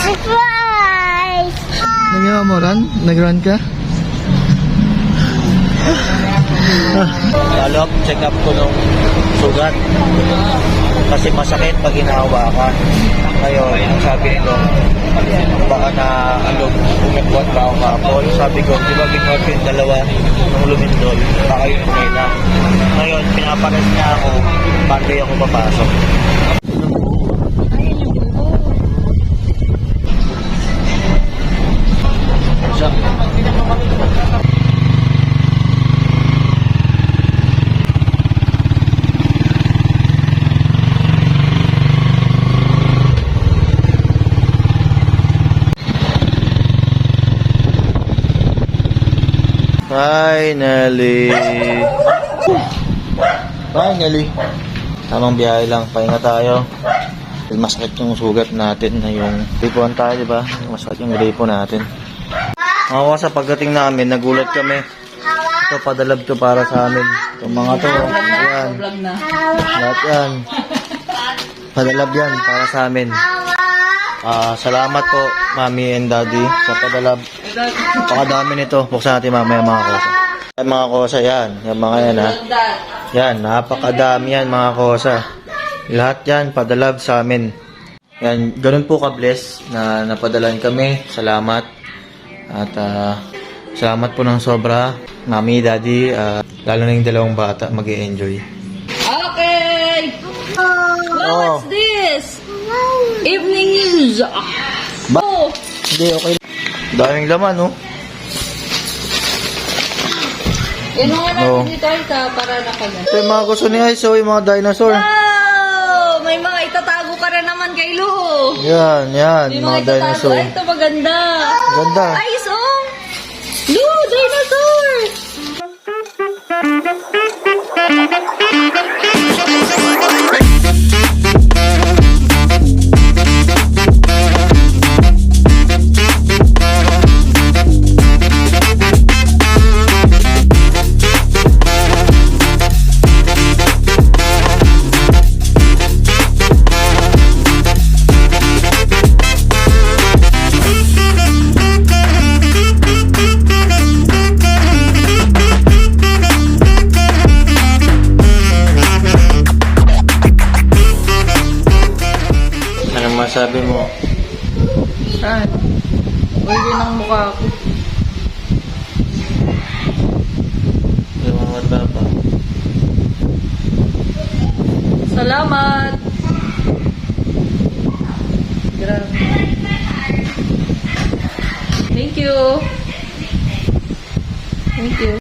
Surprise! Nagawa mo run? Nag-run ka? Follow-up, check up ko nung sugat. Kasi masakit pag hinahawakan. Ngayon, ang sabi nito, baka na umikot ba ako kapon. Sabi ko, di ba ginawa ko yung dalawa ng lumindol, baka yun okay na. Ngayon, pinapares niya ako, Monday ako papasok. Finally! Tamang biyahe lang, pahinga tayo. Masakit yung sugat natin na yung gripuan tayo, diba? Masakit yung gripo natin. Mga sa pagdating namin, nagulat kami. Ito, padalab to para sa amin. Itong mga to, yan. Lahat yan. Padalab yan para sa amin. Salamat po, Mami and Daddy, sa padalab. Pakadami nito. Buksan natin mamaya mga kosa. Ay, mga kosa, yan. Yung mga yan, ha. Yan, napakadami yan, mga kosa. Lahat yan, padalab sa amin. Yan, ganun po ka-bless na napadalan kami. Salamat. At, salamat po ng sobra. Mami, Daddy, lalo na yung dalawang bata, mag-i-enjoy. Okay! What's this? Evening news. Oh! Hindi, okay. Daming laman, no? Yan nga Oh. natin dito sa para nakagan. Ito yung mga gusto ni Iso, yung mga dinosaur. Wow! May mga itatago ka rin naman kay Lu. Yan, May mga itatago. dinosaur. Ay, ito maganda. Ganda. Ay, oh! Lu, dinosaur! Anong masabi mo? Saan? Uwi ng mukha ko. Yung mga mata pa. Salamat! Grabe. Thank you. Thank you.